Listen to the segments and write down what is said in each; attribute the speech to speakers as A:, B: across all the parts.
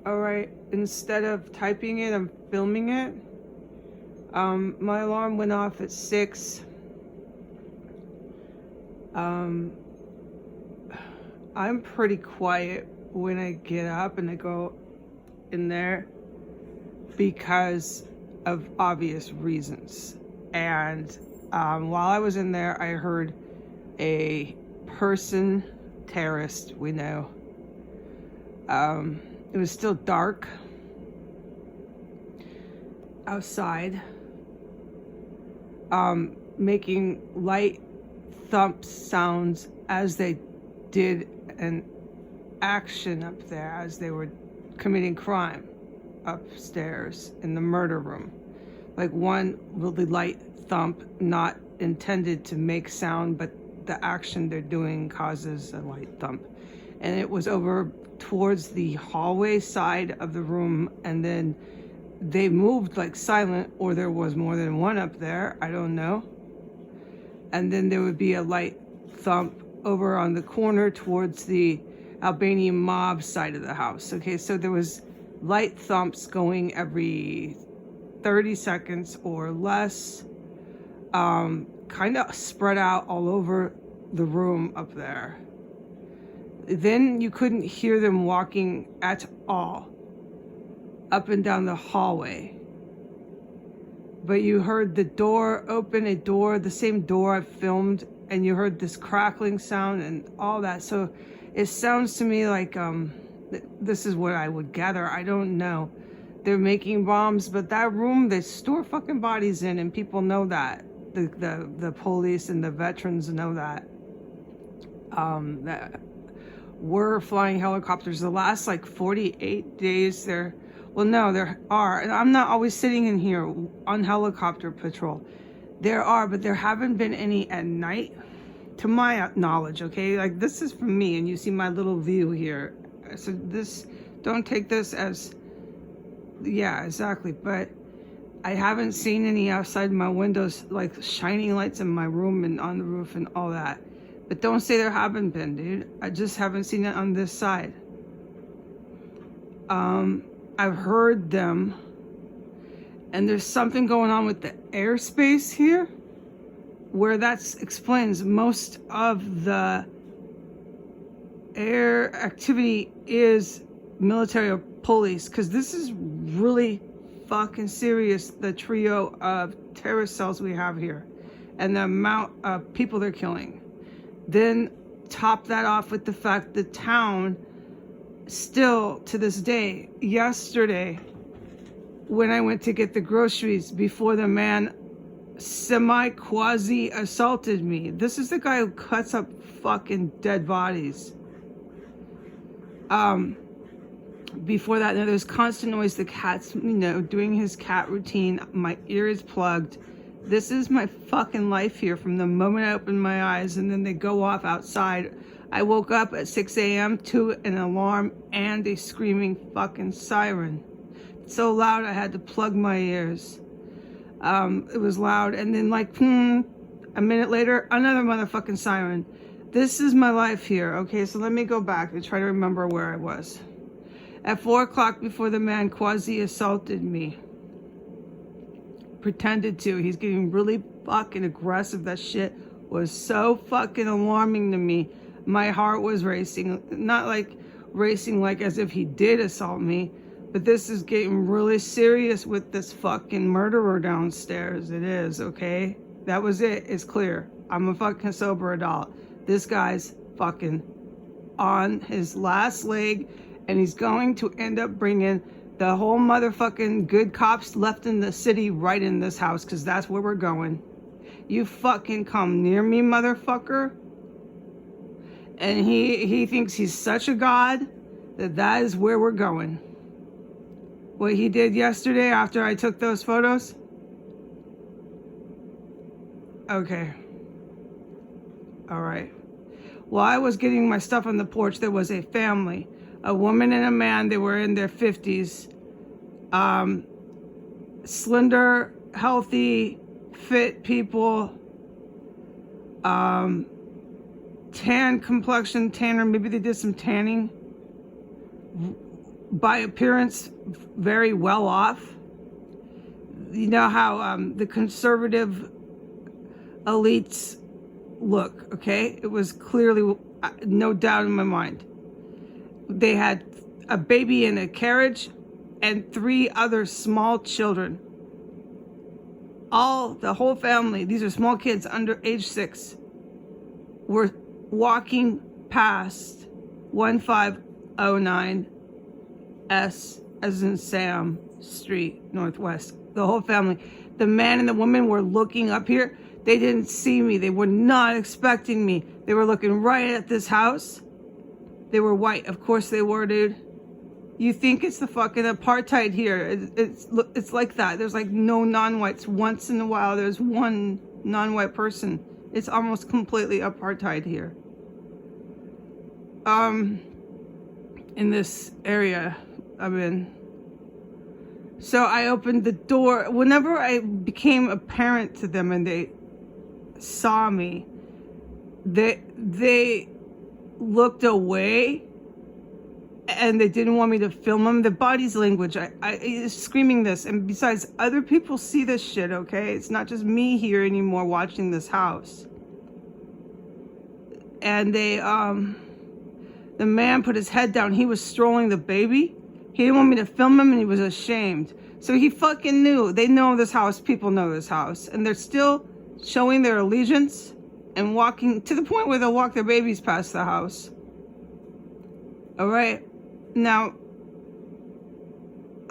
A: All right, instead of typing it, I'm filming it. My alarm went off at 6. I'm pretty quiet when I get up and I go in there because of obvious reasons. And while I was in there, I heard a person, terrorist, we know. It was still dark outside, making light thump sounds as they did an action up there, as they were committing crime upstairs in the murder room. Like one really light thump, not intended to make sound, but the action they're doing causes a light thump. And it was over towards the hallway side of the room, and then they moved like silent, or there was more than one up there, I don't know. And then there would be a light thump over on the corner towards the Albanian mob side of the house. Okay, so there was light thumps going every 30 seconds or less, kind of spread out all over the room up there. Then you couldn't hear them walking at all up and down the hallway. But you heard the door open, the same door I filmed, and you heard this crackling sound and all that. So it sounds to me like, this is what I would gather, I don't know. They're making bombs, but that room, they store fucking bodies in, and people know that. The police and the veterans know that. That we're flying helicopters the last like 48 days there. Well, no, there are. I'm not always sitting in here on helicopter patrol. There are, but there haven't been any at night, to my knowledge, okay? Like, this is from me, and you see my little view here. So this, don't take this as, yeah, exactly. But I haven't seen any outside my windows, like shining lights in my room and on the roof and all that. But don't say there haven't been, dude. I just haven't seen it on this side. I've heard them, and there's something going on with the airspace here, where that explains most of the air activity is military or police, because this is really fucking serious, the trio of terrorist cells we have here, and the amount of people they're killing. Then top that off with the fact the town, still to this day, yesterday, when I went to get the groceries before the man quasi assaulted me. This is the guy who cuts up fucking dead bodies. Before that, there's constant noise. The cat's, doing his cat routine. My ear is plugged. This is my fucking life here from the moment I open my eyes, and then they go off outside. I woke up at 6 a.m. to an alarm and a screaming fucking siren. So loud I had to plug my ears. It was loud. And then like, a minute later, another motherfucking siren. This is my life here. Okay, so let me go back and try to remember where I was. At 4 o'clock, before the man quasi assaulted me. Pretended to. He's getting really fucking aggressive. That shit was so fucking alarming to me. My heart was racing. Not like racing like as if he did assault me, but this is getting really serious with this fucking murderer downstairs. It is, okay? That was it. It's clear. I'm a fucking sober adult. This guy's fucking on his last leg, and he's going to end up bringing the whole motherfucking good cops left in the city right in this house, because that's where we're going. You fucking come near me, motherfucker. And he thinks he's such a god that is where we're going. What he did yesterday after I took those photos? Okay. All right. While I was getting my stuff on the porch, there was a family. A woman and a man. They were in their 50s. Slender, healthy, fit people. Tan complexion, tanner. Maybe they did some tanning. by appearance, very well off. You know how the conservative elites look, okay? It was clearly, no doubt in my mind. They had a baby in a carriage and 3 other small children. The whole family, these are small kids under age 6, were walking past 1509 S as in Sam Street Northwest. The whole family. The man and the woman were looking up here. They didn't see me. They were not expecting me. They were looking right at this house. They were white. Of course they were, dude. You think it's the fucking apartheid here. It's like that. There's like no non-whites. Once in a while there's one non-white person. It's almost completely apartheid here. In this area I'm in. So I opened the door. Whenever I became apparent to them and they saw me, they looked away and they didn't want me to film them. The body's language, I is screaming this. And besides, other people see this shit, okay? It's not just me here anymore watching this house. And the man put his head down. He was strolling the baby. He didn't want me to film him and he was ashamed. So he fucking knew. They know this house. People know this house. And they're still showing their allegiance and walking to the point where they'll walk their babies past the house. All right. Now,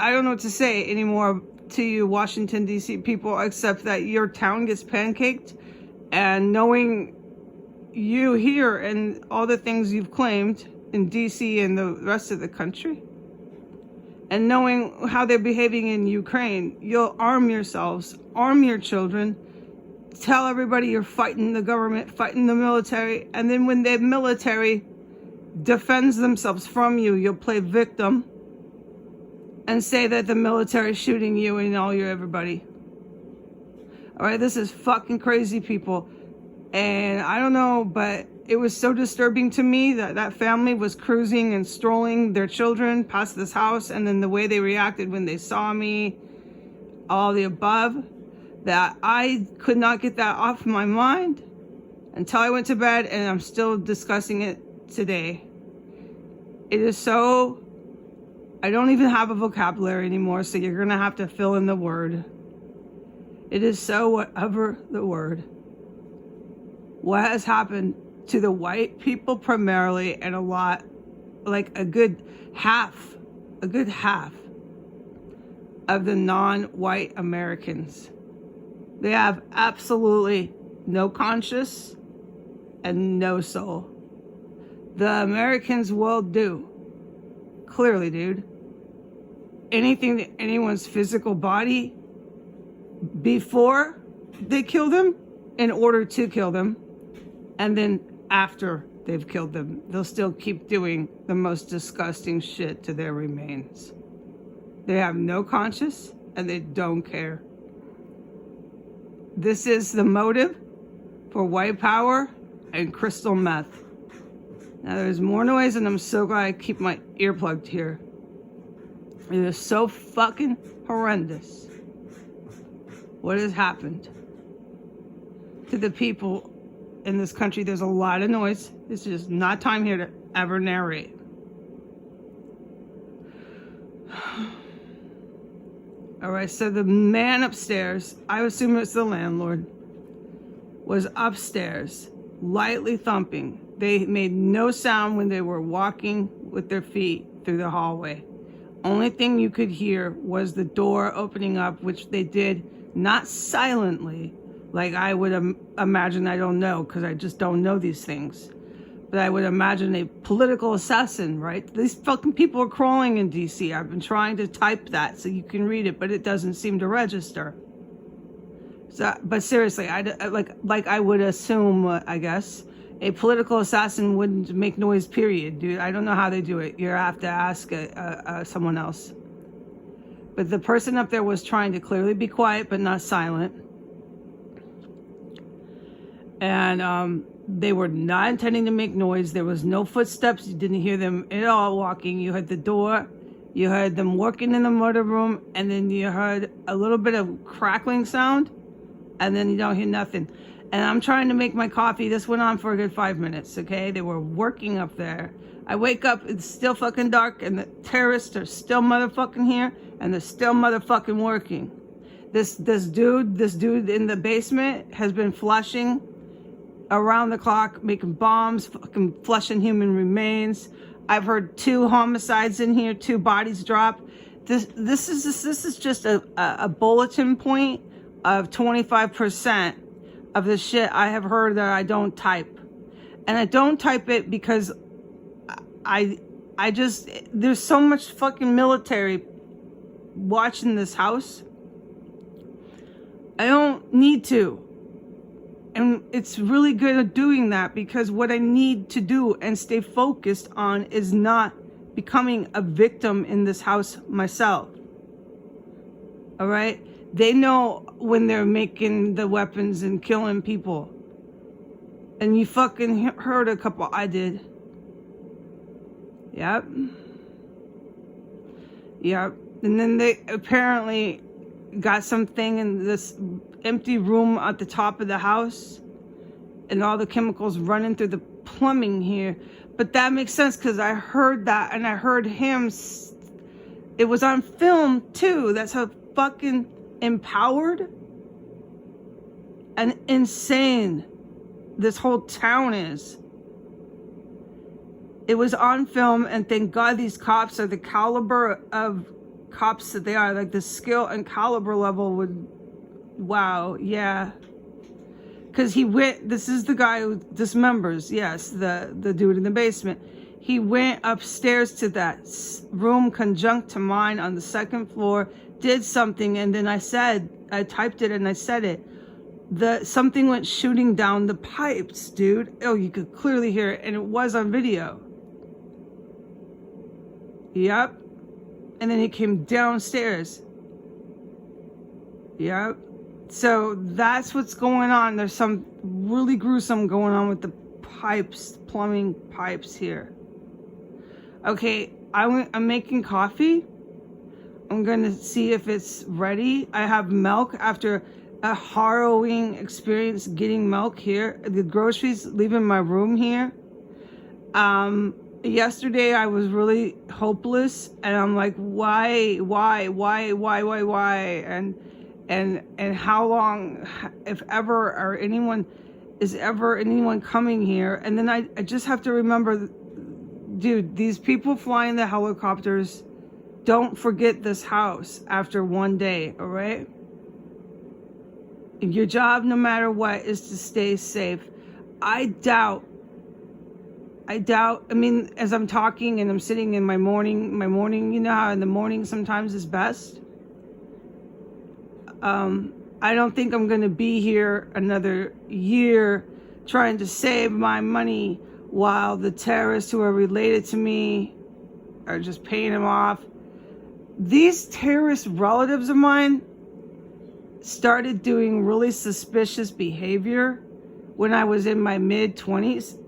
A: I don't know what to say anymore to you Washington, D.C. people, except that your town gets pancaked. And knowing you here and all the things you've claimed in D.C. and the rest of the country, and knowing how they're behaving in Ukraine, you'll arm yourselves, arm your children, tell everybody you're fighting the government, fighting the military, and then when the military defends themselves from you, you'll play victim and say that the military is shooting you and all your everybody. All right, this is fucking crazy, people. And I don't know, but it was so disturbing to me that that family was cruising and strolling their children past this house, and then the way they reacted when they saw me, all the above, that I could not get that off my mind until I went to bed, and I'm still discussing it today. It is so, I don't even have a vocabulary anymore, so you're gonna have to fill in the word. It is so whatever the word. What has happened to the white people primarily, and a lot, like a good half of the non-white Americans. They have absolutely no conscience and no soul. The Americans will do, clearly, dude, anything to anyone's physical body before they kill them, in order to kill them, and then after they've killed them, they'll still keep doing the most disgusting shit to their remains. They have no conscience and they don't care. This is the motive for white power and crystal meth. Now there's more noise, and I'm so glad I keep my ear plugged here. It is so fucking horrendous what has happened to the people in this country. There's a lot of noise. This is just not time here to ever narrate. All right, so the man upstairs, I assume it's the landlord, was upstairs, lightly thumping. They made no sound when they were walking with their feet through the hallway. Only thing you could hear was the door opening up, which they did not silently, like I would imagine. I don't know, because I just don't know these things. But I would imagine a political assassin, right? These fucking people are crawling in DC. I've been trying to type that so you can read it, but it doesn't seem to register. So, but seriously, like I would assume, I guess, a political assassin wouldn't make noise, period, dude. I don't know how they do it. You have to ask someone else. But the person up there was trying to clearly be quiet, but not silent. And they were not intending to make noise. There was no footsteps. You didn't hear them at all walking. You heard the door. You heard them working in the murder room, and then you heard a little bit of crackling sound, and then you don't hear nothing. And I'm trying to make my coffee. This went on for a good 5 minutes, okay? They were working up there. I wake up, it's still fucking dark, and the terrorists are still motherfucking here, and they're still motherfucking working. This dude in the basement has been flushing around the clock, making bombs, fucking flushing human remains. I've heard 2 homicides in here, 2 bodies dropped. This is just a bulletin point of 25% of the shit I have heard that I don't type. And I don't type it because I just, there's so much fucking military watching this house. I don't need to. And it's really good at doing that, because what I need to do and stay focused on is not becoming a victim in this house myself. All right? They know when they're making the weapons and killing people. And you fucking heard a couple. I did. Yep. And then they apparently got something in this empty room at the top of the house, and all the chemicals running through the plumbing here. But that makes sense, because I heard that, and I heard him. It was on film too. That's how fucking empowered and insane this whole town is. It was on film, and thank God these cops are the caliber of cops that they are. Like, the skill and caliber level would, wow, yeah. Because he went, this is the guy who dismembers, yes, the dude in the basement. He went upstairs to that room conjunct to mine on the 2nd floor, did something, and then I typed it and I said it. Something went shooting down the pipes, dude. Oh, you could clearly hear it, and it was on video. Yep. And then he came downstairs. Yep. So that's what's going on. There's some really gruesome going on with the pipes, plumbing pipes here. Okay, I'm making coffee. I'm going to see if it's ready. I have milk after a harrowing experience getting milk here. The groceries leaving my room here. Yesterday I was really hopeless, and I'm like, why, and how long, if ever, is anyone coming here? And then I just have to remember, dude, these people flying the helicopters, don't forget this house after one day, all right? Your job, no matter what, is to stay safe. I doubt, I mean, as I'm talking and I'm sitting in my morning, you know how in the morning sometimes is best? I don't think I'm going to be here another year trying to save my money while the terrorists who are related to me are just paying them off. These terrorist relatives of mine started doing really suspicious behavior when I was in my mid-20s.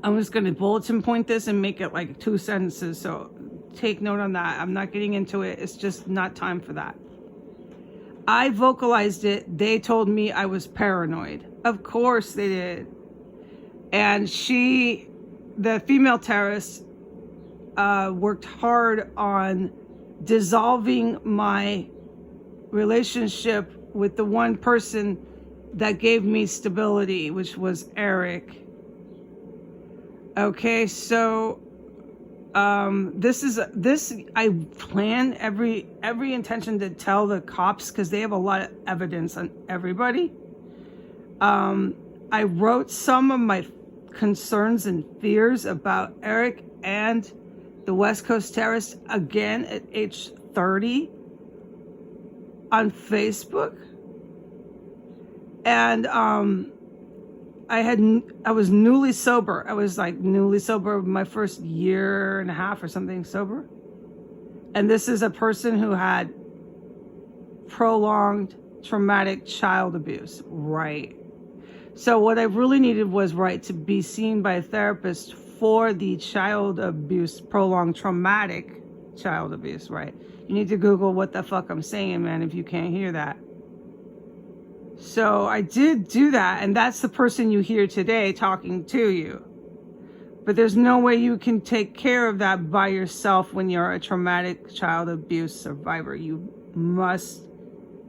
A: I'm just going to bulletin point this and make it like 2 sentences, so take note on that. I'm not getting into it. It's just not time for that. I vocalized it. They told me I was paranoid. Of course they did. And the female terrorist, worked hard on dissolving my relationship with the one person that gave me stability, which was Eric. Okay, so I plan every intention to tell the cops, because they have a lot of evidence on everybody. I wrote some of my concerns and fears about Eric and the West Coast terrorists again at age 30 on Facebook. And I was newly sober. I was like newly sober my first year and a half or something sober. And this is a person who had prolonged traumatic child abuse, right? So what I really needed was, right, to be seen by a therapist for the child abuse, prolonged traumatic child abuse, right? You need to Google what the fuck I'm saying, man, if you can't hear that. So I did do that, and that's the person you hear today talking to you. But there's no way you can take care of that by yourself when you're a traumatic child abuse survivor. You must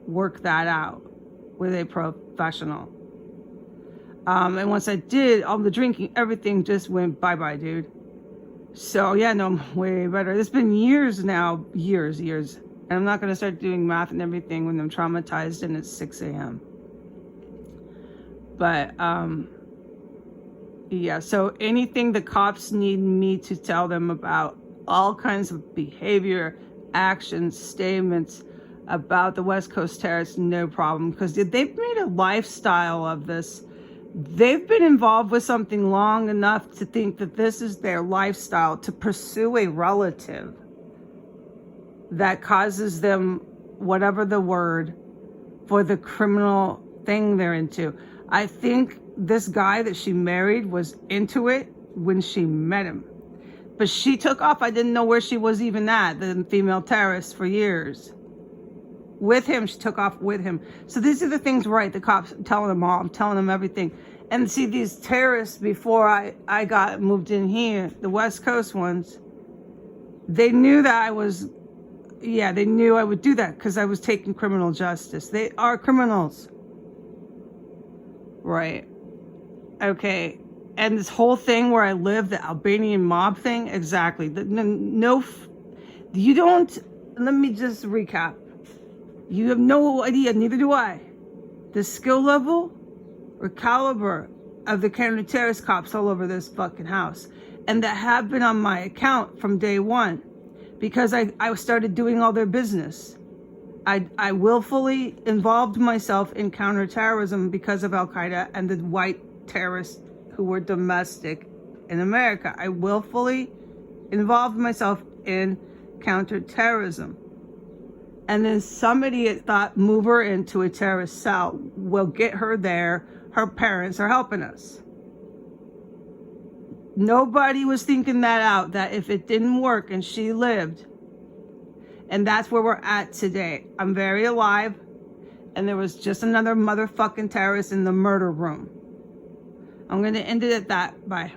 A: work that out with a professional. And once I did, all the drinking, everything just went bye-bye, dude. So yeah, no, I'm way better. It's been years now, years. And I'm not going to start doing math and everything when I'm traumatized and it's 6 a.m. But, yeah, so anything the cops need me to tell them about, all kinds of behavior, actions, statements about the West Coast terrorists, no problem. Because they've made a lifestyle of this. They've been involved with something long enough to think that this is their lifestyle, to pursue a relative that causes them whatever the word for the criminal thing they're into. I think this guy that she married was into it when she met him. But she took off. I didn't know where she was even at, the female terrorist, for years. With him, she took off with him. So these are the things, right, the cops, I'm telling them all, I'm telling them everything. And see, these terrorists, before I got moved in here, the West Coast ones, they knew that I was, yeah, they knew I would do that because I was taking criminal justice. They are criminals. Right. Okay. And this whole thing where I live, the Albanian mob thing, exactly. You don't, let me just recap. You have no idea, neither do I, the skill level or caliber of the counter-terrorist cops all over this fucking house. And that have been on my account from day one because I started doing all their business. I willfully involved myself in counterterrorism because of Al-Qaeda and the white terrorists who were domestic in America. I willfully involved myself in counterterrorism. And then somebody thought, move her into a terrorist cell. We'll get her there. Her parents are helping us. Nobody was thinking that out, that if it didn't work and she lived. And that's where we're at today. I'm very alive. And there was just another motherfucking terrorist in the murder room. I'm going to end it at that. Bye.